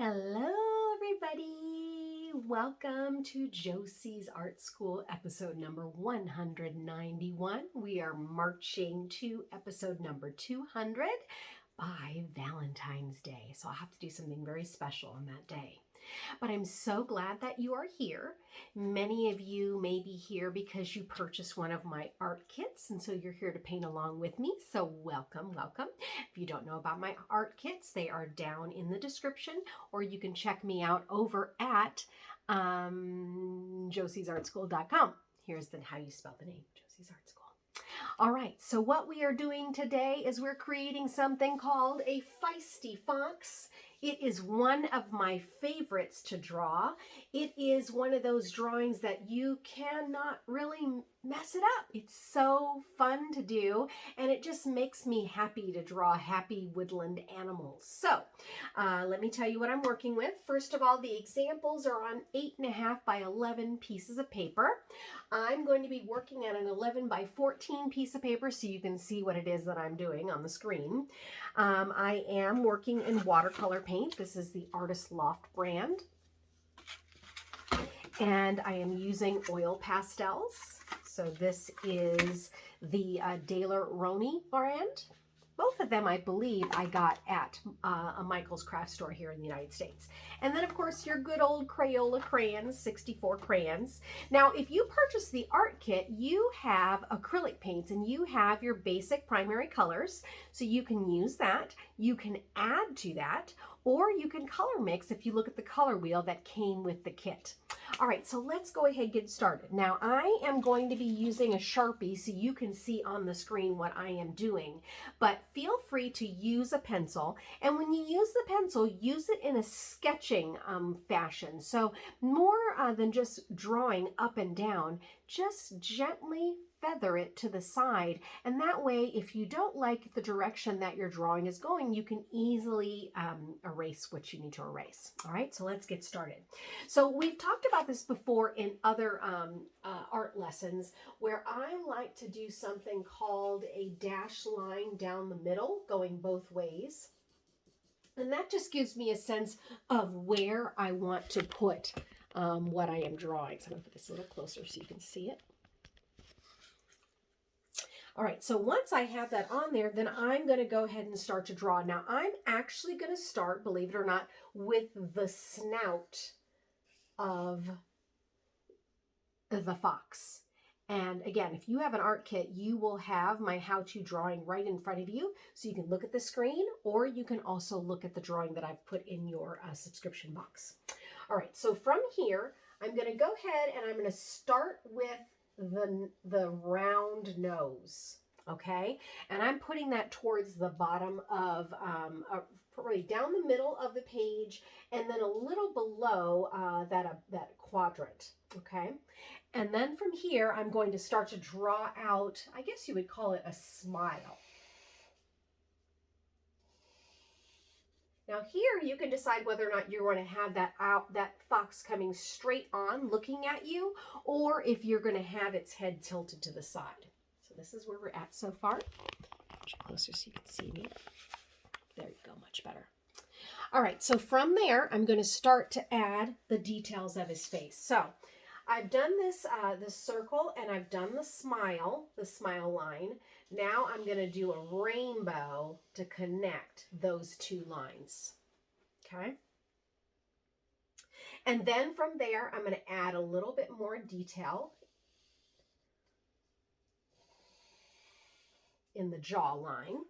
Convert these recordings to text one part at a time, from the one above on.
Hello, everybody. Welcome to Josie's Art School, episode number 191. We are marching to episode number 200 by Valentine's Day. So I'll have to do something very special on that day. But I'm so glad that you are here. Many of you may be here because you purchased one of my art kits, and so you're here to paint along with me. So welcome, welcome. If you don't know about my art kits, they are down in the description, or you can check me out over at joseysartschool.com. Here's how you spell the name, Josie's Art School. All right, so what we are doing today is we're creating something called a feisty fox. It is one of my favorites to draw. It is one of those drawings that you cannot really mess it up. It's so fun to do, and it just makes me happy to draw happy woodland animals. So let me tell you what I'm working with. First of all, the examples are on 8.5 by 11 pieces of paper. I'm going to be working at an 11 by 14 piece of paper so you can see what it is that I'm doing on the screen. I am working in watercolor paint. This is the Artist Loft brand. And I am using oil pastels. So this is the Daler-Rowney brand. Both of them, I believe, I got at a Michael's craft store here in the United States. And then, of course, your good old Crayola crayons, 64 crayons. Now, if you purchase the art kit, you have acrylic paints and you have your basic primary colors. So you can use that. You can add to that, or you can color mix if you look at the color wheel that came with the kit. All right, so let's go ahead and get started. Now, I am going to be using a Sharpie so you can see on the screen what I am doing, but feel free to use a pencil. And when you use the pencil, use it in a sketching fashion. So more than just drawing up and down, just gently feather it to the side, and that way if you don't like the direction that your drawing is going, you can easily erase what you need to erase. All right, so let's get started. So we've talked about this before in other art lessons, where I like to do something called a dash line down the middle going both ways, and that just gives me a sense of where I want to put what I am drawing. So I'm going to put this a little closer so you can see it. All right, so once I have that on there, then I'm going to go ahead and start to draw. Now, I'm actually going to start, believe it or not, with the snout of the fox. And again, if you have an art kit, you will have my how-to drawing right in front of you, so you can look at the screen, or you can also look at the drawing that I've put in your subscription box. All right, so from here, I'm going to go ahead and I'm going to start with the round nose, okay? And I'm putting that towards the bottom of, probably down the middle of the page, and then a little below that quadrant, okay? And then from here, I'm going to start to draw out, I guess you would call it a smile. Now here you can decide whether or not you're going to have that fox coming straight on looking at you, or if you're going to have its head tilted to the side. So this is where we're at so far. Much closer so you can see me. There you go, much better. All right, so from there, I'm going to start to add the details of his face. So I've done this circle, and I've done the smile line. Now I'm going to do a rainbow to connect those two lines, okay? And then from there, I'm going to add a little bit more detail in the jaw line.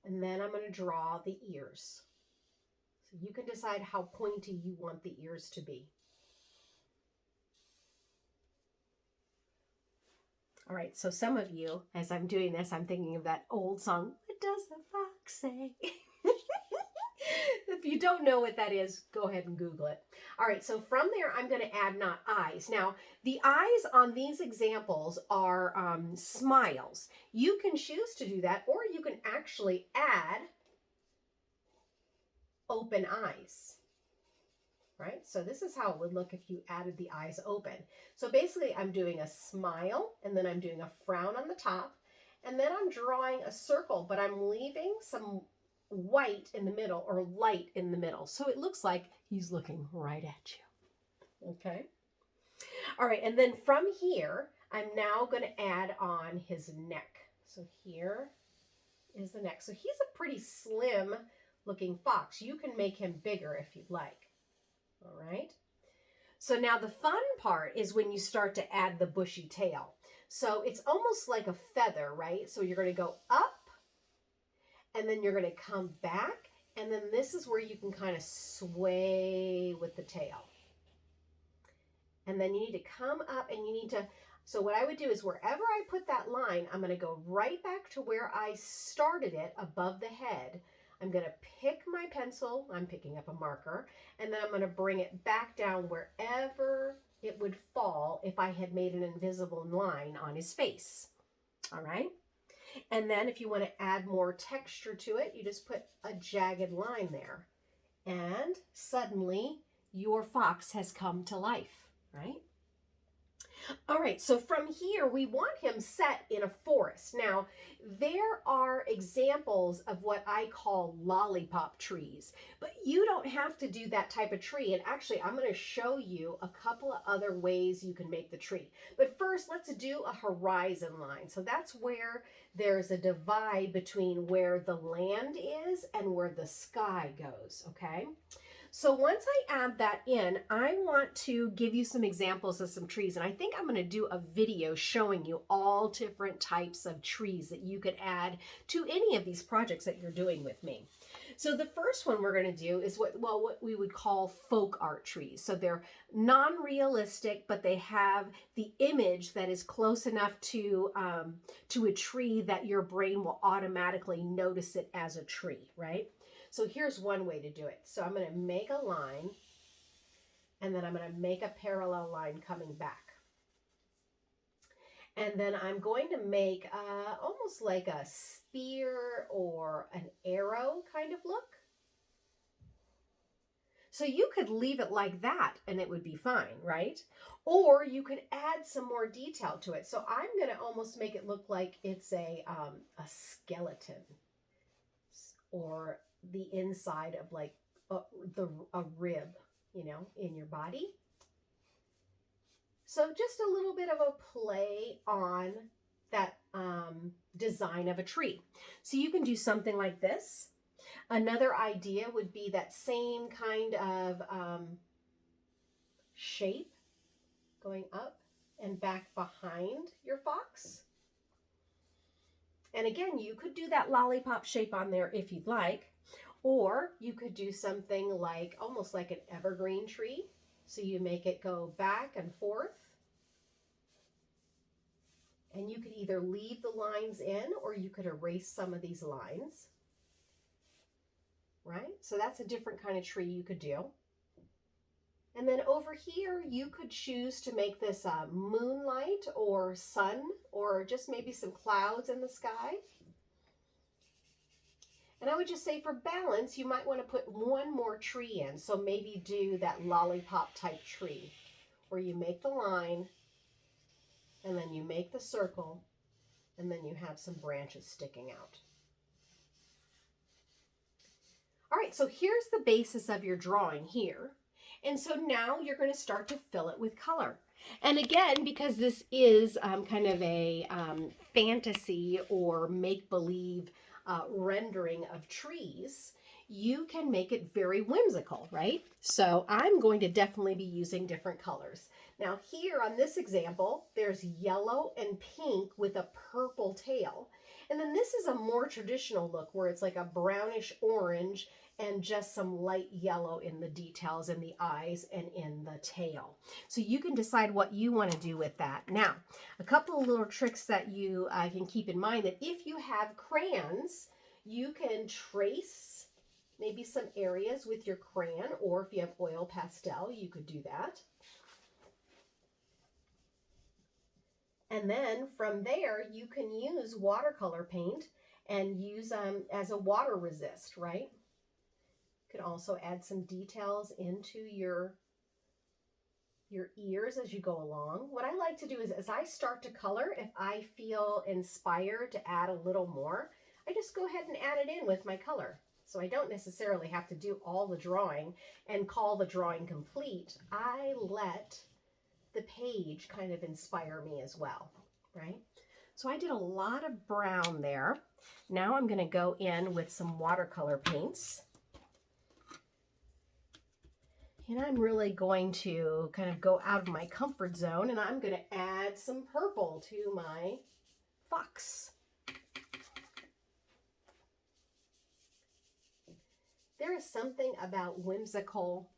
And then I'm going to draw the ears. So you can decide how pointy you want the ears to be. All right, so some of you, as I'm doing this, I'm thinking of that old song, "What does the fox say?" If you don't know what that is, go ahead and Google it. All right, so from there, I'm going to add not eyes. Now, the eyes on these examples are smiles. You can choose to do that, or you can actually add open eyes. Right? So this is how it would look if you added the eyes open. So basically I'm doing a smile, and then I'm doing a frown on the top, and then I'm drawing a circle, but I'm leaving some white in the middle or light in the middle. So it looks like he's looking right at you. Okay. All right. And then from here, I'm now going to add on his neck. So here is the neck. So he's a pretty slim looking fox. You can make him bigger if you'd like. All right. So now the fun part is when you start to add the bushy tail. So it's almost like a feather, right? So you're going to go up and then you're going to come back. And then this is where you can kind of sway with the tail. And then you need to come up and you need to, so what I would do is wherever I put that line, I'm going to go right back to where I started it above the head. I'm going to pick my pencil, I'm picking up a marker, and then I'm going to bring it back down wherever it would fall if I had made an invisible line on his face. All right. And then if you want to add more texture to it, you just put a jagged line there. And suddenly your fox has come to life, right? All right, so from here, we want him set in a forest. Now, there are examples of what I call lollipop trees, but you don't have to do that type of tree. And actually, I'm going to show you a couple of other ways you can make the tree. But first, let's do a horizon line. So that's where there's a divide between where the land is and where the sky goes, okay? So once I add that in, I want to give you some examples of some trees. And I think I'm going to do a video showing you all different types of trees that you could add to any of these projects that you're doing with me. So the first one we're going to do is what we would call folk art trees. So they're non-realistic, but they have the image that is close enough to a tree that your brain will automatically notice it as a tree, right? So here's one way to do it. So I'm going to make a line, and then I'm going to make a parallel line coming back. And then I'm going to make almost like a spear or an arrow kind of look. So you could leave it like that and it would be fine, right? Or you could add some more detail to it. So I'm going to almost make it look like it's a skeleton or the inside of like a rib, you know, in your body. So just a little bit of a play on that design of a tree. So you can do something like this. Another idea would be that same kind of shape going up and back behind your fox. And again, you could do that lollipop shape on there if you'd like. Or you could do something like almost like an evergreen tree. So you make it go back and forth. And you could either leave the lines in or you could erase some of these lines. Right? So that's a different kind of tree you could do. And then over here, you could choose to make this moonlight or sun or just maybe some clouds in the sky. And I would just say for balance, you might want to put one more tree in. So maybe do that lollipop type tree where you make the line and then you make the circle and then you have some branches sticking out. All right, so here's the basis of your drawing here. And so now you're going to start to fill it with color. And again, because this is kind of a fantasy or make-believe rendering of trees, you can make it very whimsical, right? So I'm going to definitely be using different colors. Now here on this example, there's yellow and pink with a purple tail. And then this is a more traditional look where it's like a brownish orange and just some light yellow in the details in the eyes and in the tail. So you can decide what you want to do with that. Now, a couple of little tricks that you can keep in mind that if you have crayons, you can trace maybe some areas with your crayon, or if you have oil pastel, you could do that. And then from there, you can use watercolor paint and use as a water resist, right? You can also add some details into your ears as you go along. What I like to do is as I start to color, if I feel inspired to add a little more, I just go ahead and add it in with my color. So I don't necessarily have to do all the drawing and call the drawing complete. I let the page kind of inspire me as well, right? So I did a lot of brown there. Now I'm going to go in with some watercolor paints. And I'm really going to kind of go out of my comfort zone, and I'm going to add some purple to my fox. There is something about whimsical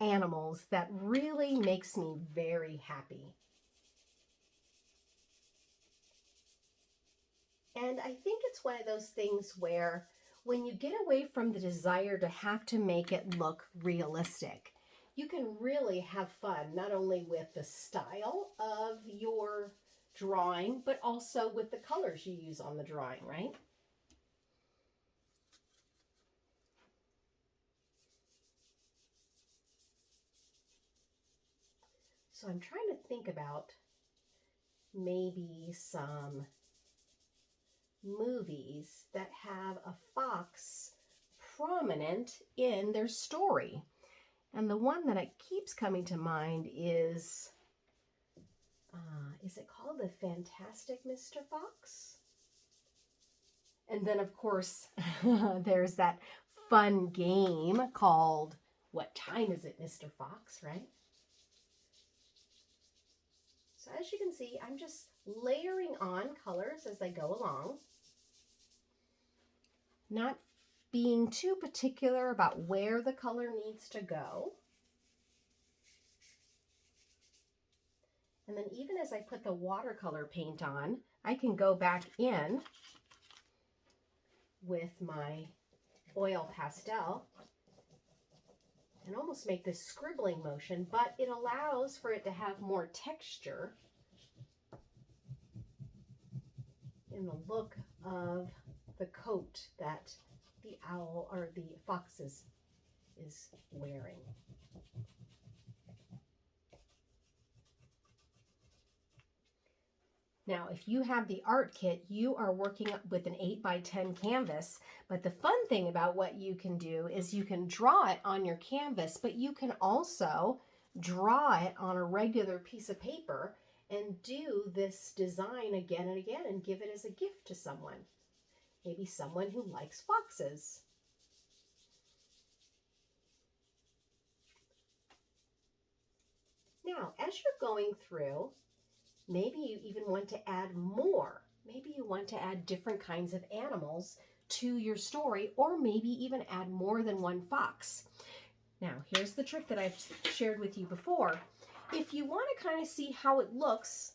animals that really makes me very happy. And I think it's one of those things where when you get away from the desire to have to make it look realistic, you can really have fun, not only with the style of your drawing, but also with the colors you use on the drawing, right? So I'm trying to think about maybe some movies that have a fox prominent in their story. And the one that keeps coming to mind is it called The Fantastic Mr. Fox? And then, of course, there's that fun game called What Time Is It, Mr. Fox, right? So as you can see, I'm just layering on colors as I go along. Not being too particular about where the color needs to go. And then even as I put the watercolor paint on, I can go back in with my oil pastel and almost make this scribbling motion, but it allows for it to have more texture in the look of the coat that the owl or the fox is wearing. Now, if you have the art kit, you are working with an 8x10 canvas, but the fun thing about what you can do is you can draw it on your canvas, but you can also draw it on a regular piece of paper and do this design again and again and give it as a gift to someone. Maybe someone who likes foxes. Now, as you're going through, maybe you even want to add more. Maybe you want to add different kinds of animals to your story, or maybe even add more than one fox. Now, here's the trick that I've shared with you before. If you want to kind of see how it looks,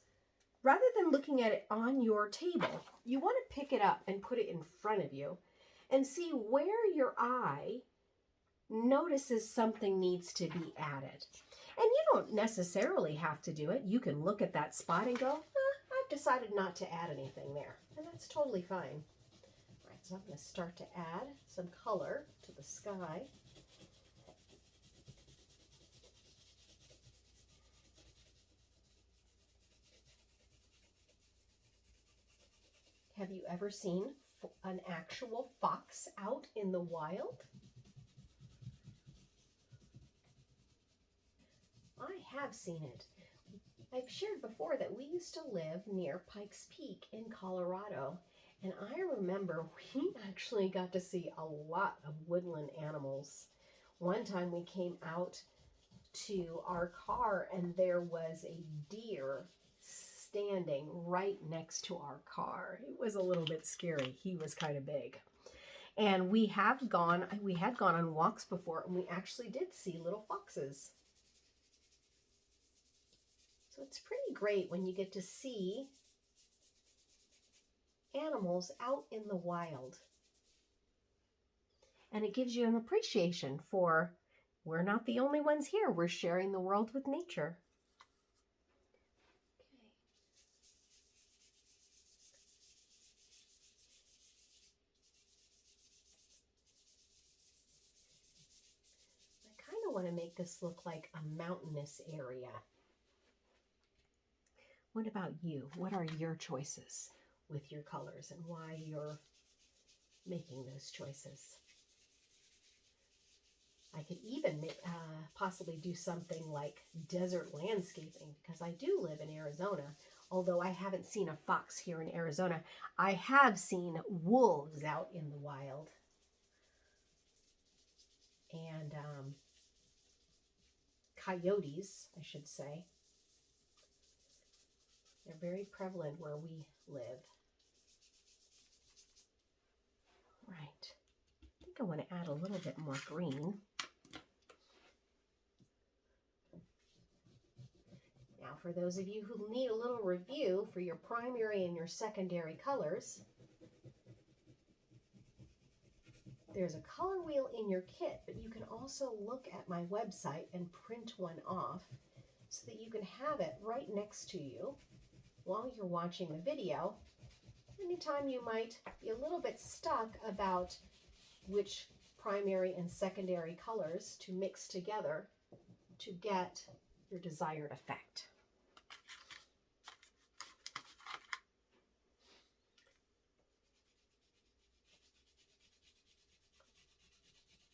rather than looking at it on your table, you want to pick it up and put it in front of you and see where your eye notices something needs to be added. And you don't necessarily have to do it. You can look at that spot and go, I've decided not to add anything there. And that's totally fine. All right, so I'm going to start to add some color to the sky. Have you ever seen an actual fox out in the wild? I have seen it. I've shared before that we used to live near Pikes Peak in Colorado, and I remember we actually got to see a lot of woodland animals. One time we came out to our car and there was a deer standing right next to our car. It was a little bit scary. He was kind of big. And we had gone on walks before, and we actually did see little foxes. So it's pretty great when you get to see animals out in the wild. And it gives you an appreciation for we're not the only ones here. We're sharing the world with nature. I kind of want to make this look like a mountainous area. What about you? What are your choices with your colors and why you're making those choices. I could even possibly do something like desert landscaping, because I do live in Arizona. Although I haven't seen a fox here in Arizona, I have seen wolves out in the wild. And coyotes, I should say. They're very prevalent where we live. Right. I think I want to add a little bit more green. Now, for those of you who need a little review for your primary and your secondary colors, there's a color wheel in your kit, but you can also look at my website and print one off so that you can have it right next to you while you're watching the video. Anytime you might be a little bit stuck about which primary and secondary colors to mix together to get your desired effect.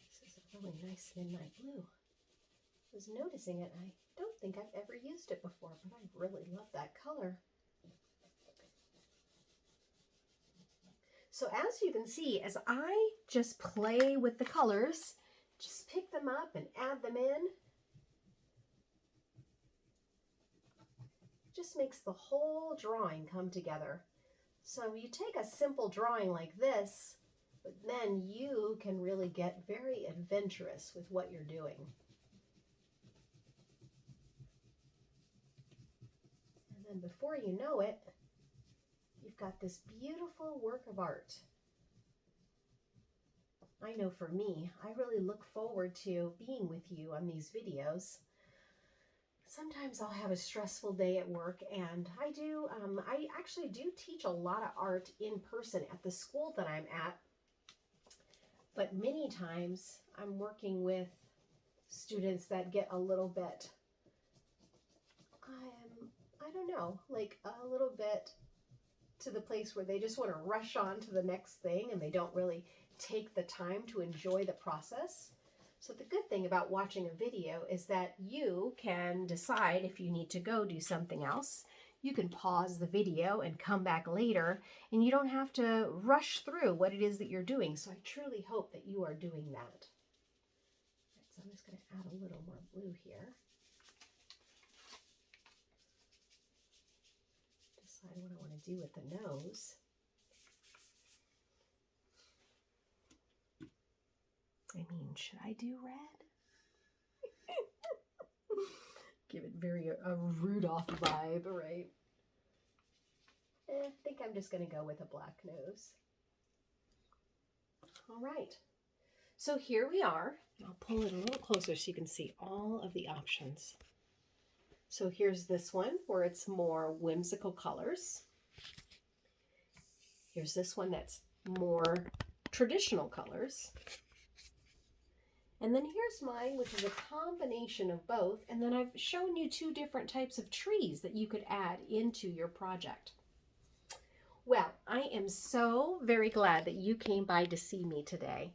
This is a really nice midnight blue. I was noticing it. I don't think I've ever used it before, but I really love that color. So as you can see, as I just play with the colors, just pick them up and add them in, just makes the whole drawing come together. So you take a simple drawing like this, but then you can really get very adventurous with what you're doing. And then before you know it, you've got this beautiful work of art. I know for me, I really look forward to being with you on these videos. Sometimes I'll have a stressful day at work, and I actually do teach a lot of art in person at the school that I'm at. But many times I'm working with students that get a little bit, I don't know, like a little bit to the place where they just want to rush on to the next thing and they don't really take the time to enjoy the process. So the good thing about watching a video is that you can decide if you need to go do something else. You can pause the video and come back later, and you don't have to rush through what it is that you're doing. So I truly hope that you are doing that. All right, so I'm just going to add a little more blue here. Decide what I want to do with the nose. I mean, should I do red? Give it very a Rudolph vibe, right? I think I'm just going to go with a black nose. All right. So here we are. I'll pull it a little closer so you can see all of the options. So here's this one where it's more whimsical colors. Here's this one that's more traditional colors. And then here's mine, which is a combination of both. And then I've shown you two different types of trees that you could add into your project. Well, I am so very glad that you came by to see me today.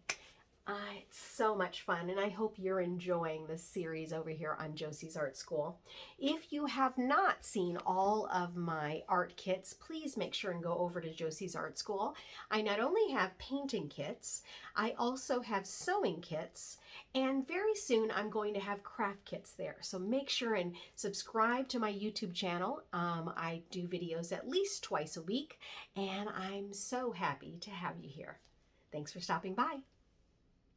It's so much fun, and I hope you're enjoying this series over here on Josie's Art School. If you have not seen all of my art kits, please make sure and go over to Josie's Art School. I not only have painting kits, I also have sewing kits, and very soon I'm going to have craft kits there. So make sure and subscribe to my YouTube channel. I do videos at least twice a week, and I'm so happy to have you here. Thanks for stopping by.